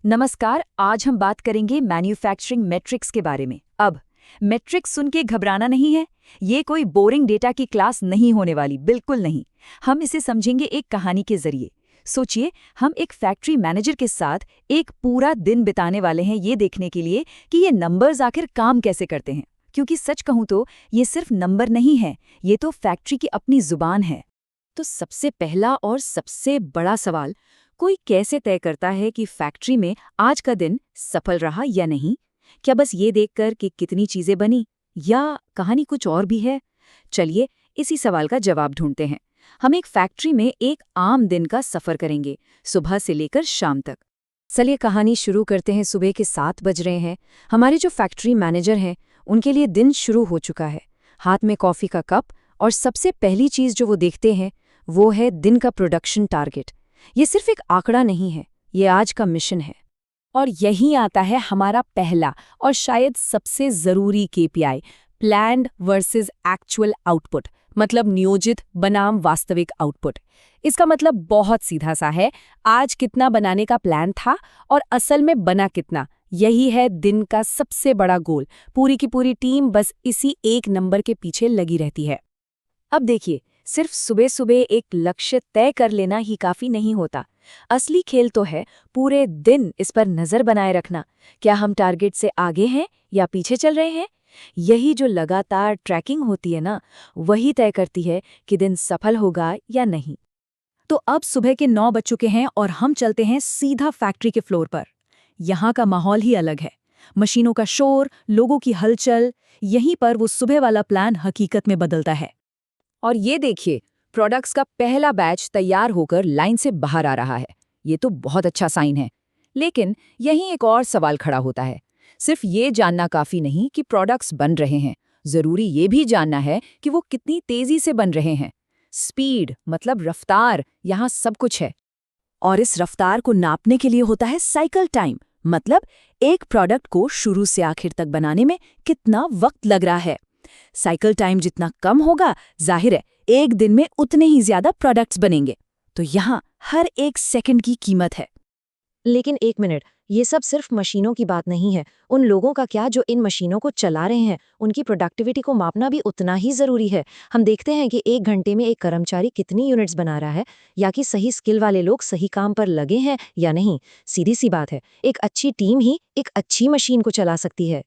नमस्कार। आज हम बात करेंगे मैन्युफैक्चरिंग मेट्रिक्स के बारे में। अब मेट्रिक्स सुन के घबराना नहीं है। ये कोई बोरिंग डेटा की क्लास नहीं होने वाली, बिल्कुल नहीं। हम इसे समझेंगे एक कहानी के जरिए। सोचिए, हम एक फैक्ट्री मैनेजर के साथ एक पूरा दिन बिताने वाले हैं ये देखने के लिए कि ये नंबर्स आखिर काम कैसे करते हैं। क्योंकि सच कहूं तो ये सिर्फ नंबर नहीं है, ये तो फैक्ट्री की अपनी जुबान है। तो सबसे पहला और सबसे बड़ा सवाल, कोई कैसे तय करता है कि फैक्ट्री में आज का दिन सफल रहा या नहीं? क्या बस ये देखकर कि कितनी चीजें बनी, या कहानी कुछ और भी है? चलिए इसी सवाल का जवाब ढूंढते हैं। हम एक फैक्ट्री में एक आम दिन का सफर करेंगे, सुबह से लेकर शाम तक। चलिए कहानी शुरू करते हैं। सुबह के 7 बज रहे हैं। हमारे जो फैक्ट्री मैनेजर हैं उनके लिए दिन शुरू हो चुका है। हाथ में कॉफी का कप, और सबसे पहली चीज जो वो देखते हैं वो है दिन का प्रोडक्शन टारगेट। ये सिर्फ एक आंकड़ा नहीं है, ये आज का मिशन है। और यहीं आता है हमारा पहला और शायद सबसे जरूरी KPI, planned versus actual output, मतलब नियोजित बनाम वास्तविक आउटपुट। इसका मतलब बहुत सीधा सा है, आज कितना बनाने का प्लान था और असल में बना कितना। यही है दिन का सबसे बड़ा गोल। पूरी की पूरी टीम बस इसी एक नंबर के पीछे लगी रहती है। अब देखिए, सिर्फ सुबह सुबह एक लक्ष्य तय कर लेना ही काफी नहीं होता। असली खेल तो है पूरे दिन इस पर नजर बनाए रखना। क्या हम टारगेट से आगे हैं या पीछे चल रहे हैं? यही जो लगातार ट्रैकिंग होती है ना, वही तय करती है कि दिन सफल होगा या नहीं। तो अब सुबह के 9 बज चुके हैं और हम चलते हैं सीधा फैक्ट्री के फ्लोर पर। यहाँ का माहौल ही अलग है। मशीनों का शोर, लोगों की हलचल, यहीं पर वो सुबह वाला प्लान हकीकत में बदलता है। और ये देखिए, प्रोडक्ट्स का पहला बैच तैयार होकर लाइन से बाहर आ रहा है। ये तो बहुत अच्छा साइन है। लेकिन यहीं एक और सवाल खड़ा होता है। सिर्फ ये जानना काफी नहीं कि प्रोडक्ट्स बन रहे हैं, जरूरी ये भी जानना है कि वो कितनी तेजी से बन रहे हैं। स्पीड मतलब रफ्तार, यहाँ सब कुछ है। और इस रफ्तार को नापने के लिए होता है साइकिल टाइम, मतलब एक प्रोडक्ट को शुरू से आखिर तक बनाने में कितना वक्त लग रहा है। साइकिल टाइम जितना कम होगा, जाहिर है एक दिन में उतने ही ज्यादा प्रोडक्ट्स बनेंगे। तो यहाँ हर एक सेकंड की कीमत है। लेकिन एक मिनट, ये सब सिर्फ मशीनों की बात नहीं है। उन लोगों का क्या जो इन मशीनों को चला रहे हैं? उनकी प्रोडक्टिविटी को मापना भी उतना ही जरूरी है। हम देखते हैं कि 1 घंटे में एक कर्मचारी कितनी यूनिट्स बना रहा है, या कि सही स्किल वाले लोग सही काम पर लगे हैं या नहीं। सीधी सी बात है, एक अच्छी टीम ही एक अच्छी मशीन को चला सकती है।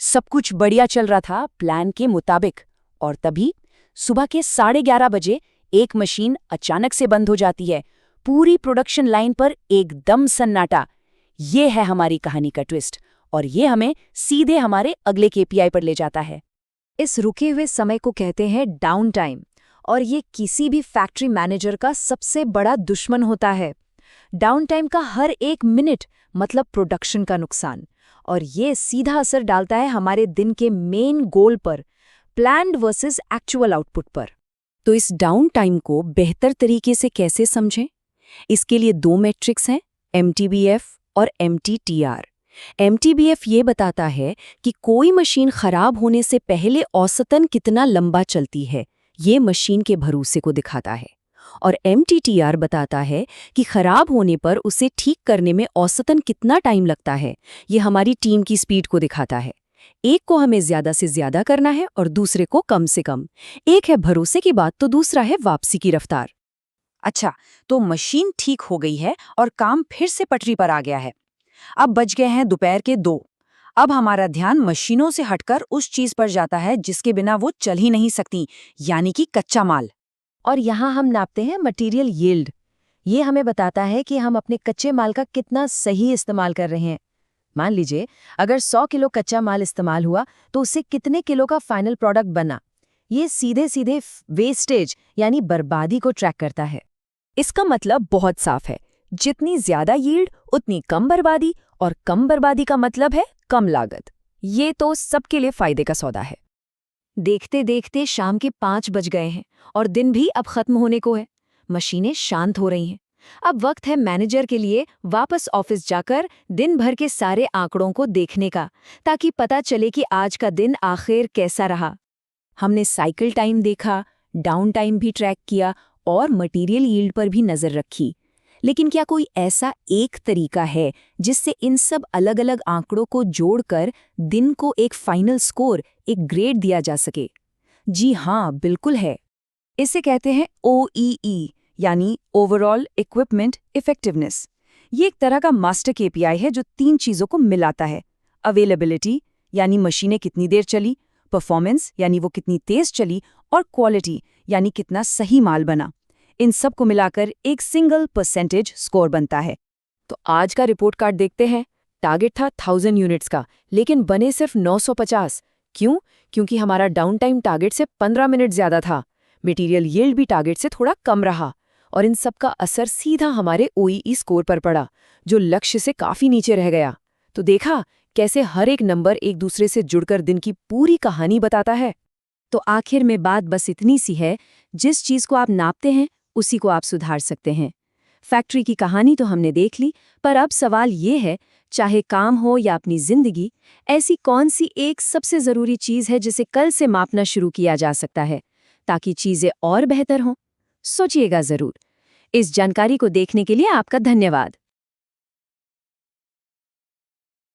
सब कुछ बढ़िया चल रहा था प्लान के मुताबिक, और तभी सुबह के 11:30 बजे एक मशीन अचानक से बंद हो जाती है। पूरी प्रोडक्शन लाइन पर एकदम सन्नाटा। ये है हमारी कहानी का ट्विस्ट, और ये हमें सीधे हमारे अगले केपीआई पर ले जाता है। इस रुके हुए समय को कहते हैं डाउन टाइम, और ये किसी भी फैक्ट्री मैनेजर का सबसे बड़ा दुश्मन होता है। डाउन टाइम का हर एक मिनट मतलब प्रोडक्शन का नुकसान, और ये सीधा असर डालता है हमारे दिन के मेन गोल पर, प्लान्ड वर्सेस एक्चुअल आउटपुट पर। तो इस डाउन टाइम को बेहतर तरीके से कैसे समझें? इसके लिए 2 मैट्रिक्स हैं, MTBF और MTTR। MTBF ये बताता है कि कोई मशीन खराब होने से पहले औसतन कितना लंबा चलती है, ये मशीन के भरोसे को दिखाता है। और MTTR बताता है कि खराब होने पर उसे ठीक करने में औसतन कितना टाइम लगता है, ये हमारी टीम की स्पीड को दिखाता है। एक को हमें ज्यादा से ज्यादा करना है और दूसरे को कम से कम। एक है भरोसे की बात तो दूसरा है वापसी की रफ्तार। अच्छा, तो मशीन ठीक हो गई है और काम फिर से पटरी पर आ गया है। अब बज गए हैं दोपहर के 2। अब हमारा ध्यान मशीनों से हटकर उस चीज पर जाता है जिसके बिना वो चल ही नहीं सकती, यानी कि कच्चा माल। और यहाँ हम नापते हैं मटेरियल यील्ड। ये हमें बताता है कि हम अपने कच्चे माल का कितना सही इस्तेमाल कर रहे हैं। मान लीजिए, अगर 100 किलो कच्चा माल इस्तेमाल हुआ तो उससे कितने किलो का फाइनल प्रोडक्ट बना। ये सीधे सीधे वेस्टेज यानी बर्बादी को ट्रैक करता है। इसका मतलब बहुत साफ है, जितनी ज्यादा यील्ड उतनी कम बर्बादी, और कम बर्बादी का मतलब है कम लागत। ये तो सबके लिए फायदे का सौदा है। देखते देखते शाम के 5 बज गए हैं और दिन भी अब खत्म होने को है। मशीनें शांत हो रही हैं। अब वक्त है मैनेजर के लिए वापस ऑफिस जाकर दिन भर के सारे आंकड़ों को देखने का, ताकि पता चले कि आज का दिन आखिर कैसा रहा। हमने साइकिल टाइम देखा, डाउन टाइम भी ट्रैक किया और मटेरियल यील्ड पर भी नजर रखी। लेकिन क्या कोई ऐसा एक तरीका है जिससे इन सब अलग-अलग आंकड़ों को जोड़कर दिन को एक फाइनल स्कोर, एक ग्रेड दिया जा सके? जी हाँ, बिल्कुल है। इसे कहते हैं OEE, यानी ओवरऑल इक्विपमेंट इफेक्टिवनेस। ये एक तरह का मास्टर KPI है जो 3 चीज़ों को मिलाता है। अवेलेबिलिटी, यानी मशीनें कितनी देर चली, परफॉर्मेंस, यानी वो कितनी तेज चली, और क्वालिटी, यानी कितना सही माल बना। इन सब को मिलाकर एक सिंगल परसेंटेज स्कोर बनता है। तो आज का रिपोर्ट कार्ड देखते हैं। टारगेट था 1000 यूनिट्स का, लेकिन बने सिर्फ 950। क्यों? क्योंकि हमारा डाउन टाइम टारगेट से 15 मिनट ज्यादा था। मटेरियल यील्ड भी टारगेट से थोड़ा कम रहा, और इन सब का असर सीधा हमारे OEE स्कोर पर पड़ा, जो लक्ष्य से काफी नीचे रह गया। तो देखा कैसे हर एक नंबर एक दूसरे से जुड़कर दिन की पूरी कहानी बताता है। तो आखिर में बात बस इतनी सी है, जिस चीज को आप नापते हैं उसी को आप सुधार सकते हैं। फैक्ट्री की कहानी तो हमने देख ली, पर अब सवाल ये है, चाहे काम हो या अपनी जिंदगी, ऐसी कौन सी एक सबसे जरूरी चीज है जिसे कल से मापना शुरू किया जा सकता है ताकि चीजें और बेहतर हों? सोचिएगा जरूर। इस जानकारी को देखने के लिए आपका धन्यवाद।